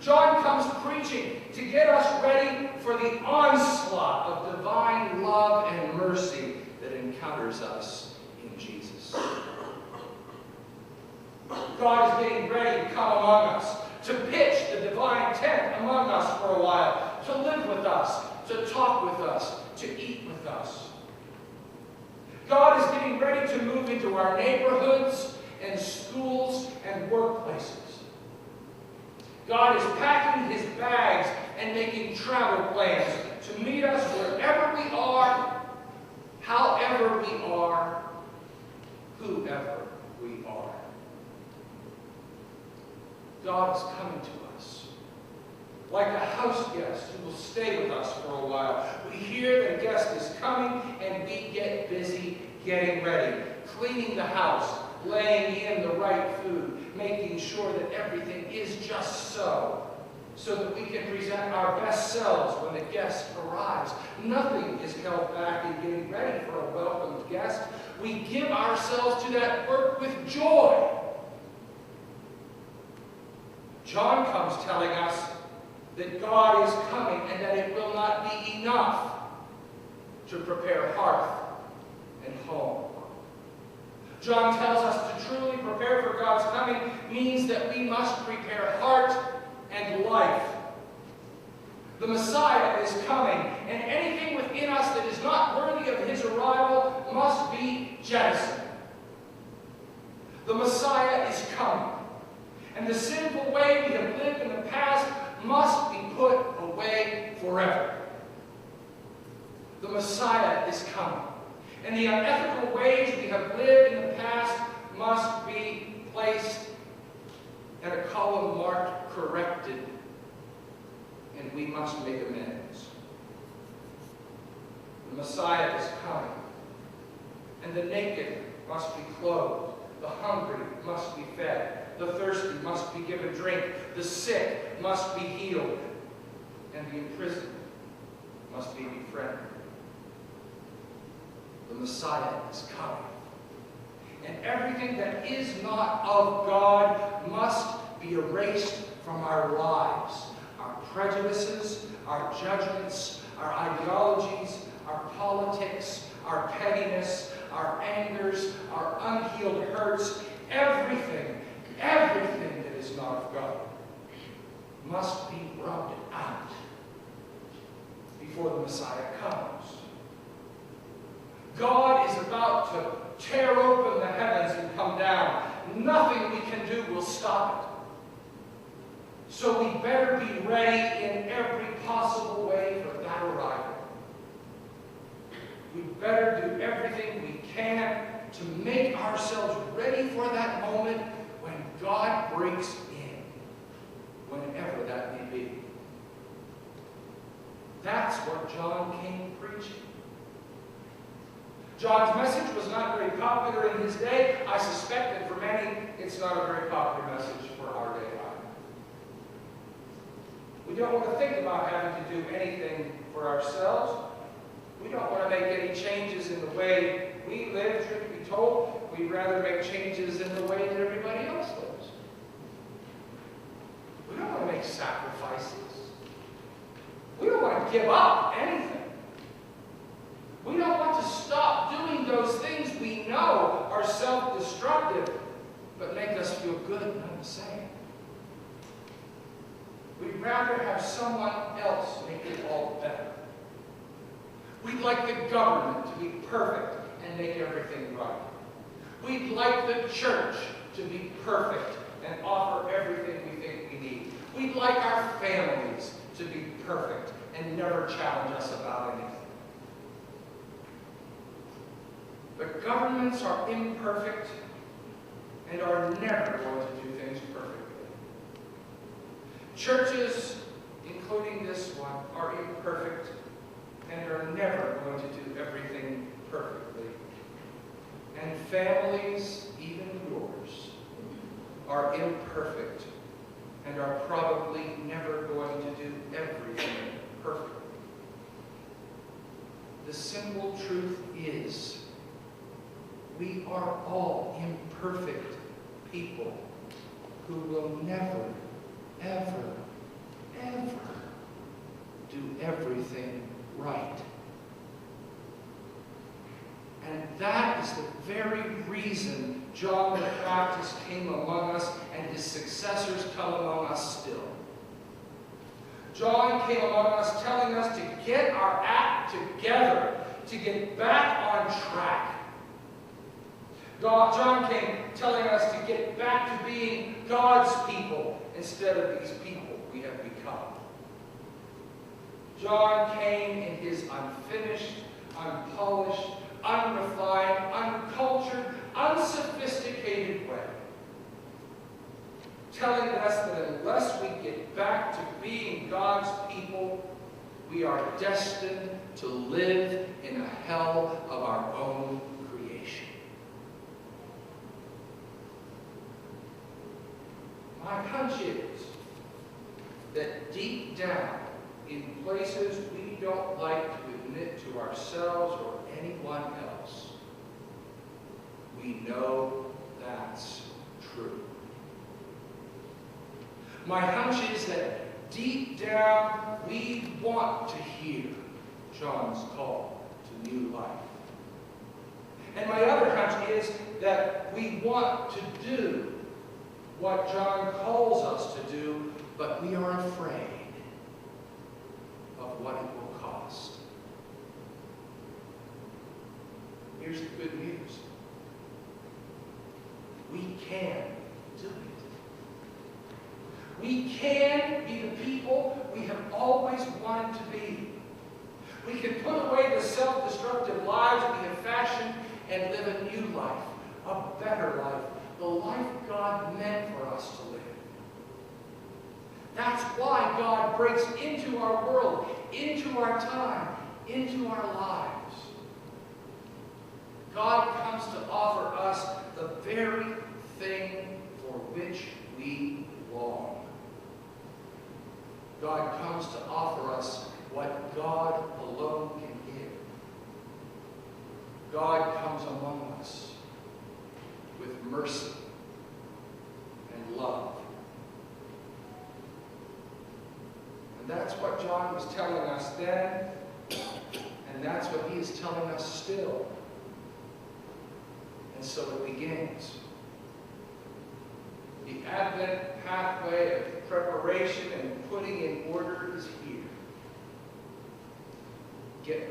John comes preaching to get us ready for the onslaught of divine love and mercy that encounters us in Jesus. God is getting ready to come among us, to pitch the divine tent among us for a while, to live with us, to talk with us, to eat with us. God is getting ready to move into our neighborhoods and schools and workplaces. God is packing his bags and making travel plans to meet us wherever we are, however we are, whoever we are. God is coming to us like a house guest who will stay with us for a while. We hear that a guest is coming and we get busy getting ready, cleaning the house, laying in the right food, making sure that everything is just so that we can present our best selves when the guest arrives. Nothing is held back in getting ready for a welcomed guest. We give ourselves to that work with joy. John comes telling us that God is coming and that it will not be enough to prepare hearth and home. John tells us to truly prepare for God's coming means that we must prepare heart and life. The Messiah is coming, and anything within us that is not worthy of his arrival must be jettisoned. The Messiah is coming, and the sinful way we have lived in the past must be put away forever. The Messiah is coming, and the unethical ways we have lived in the past must be placed in a column marked corrected, and we must make amends. The Messiah is coming, and the naked must be clothed, the hungry must be fed, the thirsty must be given drink, the sick must be healed, and the imprisoned must be befriended. The Messiah is coming, and everything that is not of God must be erased from our lives. Our prejudices, our judgments, our ideologies, our politics, our pettiness, our angers, our unhealed hurts, everything that is not of God must be rubbed out before the Messiah comes. God is about to tear open the heavens and come down. Nothing we can do will stop it. So we better be ready in every possible way for that arrival. We better do everything we can to make ourselves ready for that moment when God breaks in, whenever that may be. That's what John came preaching. John's message was not very popular in his day. I suspect that for many, it's not a very popular message for our day either. We don't want to think about having to do anything for ourselves. We don't want to make any changes in the way we live, truth be told. We'd rather make changes in the way that everybody else lives. We don't want to make sacrifices. We don't want to give up anything. We don't want to stop doing those things we know are self-destructive, but make us feel good none the same. We'd rather have someone else make it all better. We'd like the government to be perfect and make everything right. We'd like the church to be perfect and offer everything we think we need. We'd like our families to be perfect and never challenge us about anything. But governments are imperfect and are never going to do things perfectly. Churches, including this one, are imperfect and are never going to do everything perfectly. And families, even yours, are imperfect and are probably never going to do everything perfectly. The simple truth is, we are all imperfect people who will never, ever very reason John the Baptist came among us and his successors come among us still. John came among us telling us to get our act together, to get back on track. John came telling us to get back to being God's people instead of these people we have become. John came in his unfinished, unpolished, unrefined, uncultured, unsophisticated way, telling us that unless we get back to being God's people, we are destined to live in a hell of our own creation. My hunch is that deep down, in places we don't like to admit to ourselves or anyone else, we know that's true. My hunch is that deep down we want to hear John's call to new life. And my other hunch is that we want to do what John calls us to do, but we are afraid of what it will cost. Here's the good news. We can do it. We can be the people we have always wanted to be. We can put away the self-destructive lives we have fashioned and live a new life, a better life, the life God meant for us to live. That's why God breaks into our world, into our time, into our lives. God comes to offer us the very thing for which we long. God comes to offer us what God alone can give. God comes among us with mercy and love. And that's what John was telling us then, and that's what he is telling us still. And so it begins. The Advent pathway of preparation and putting in order is here. Get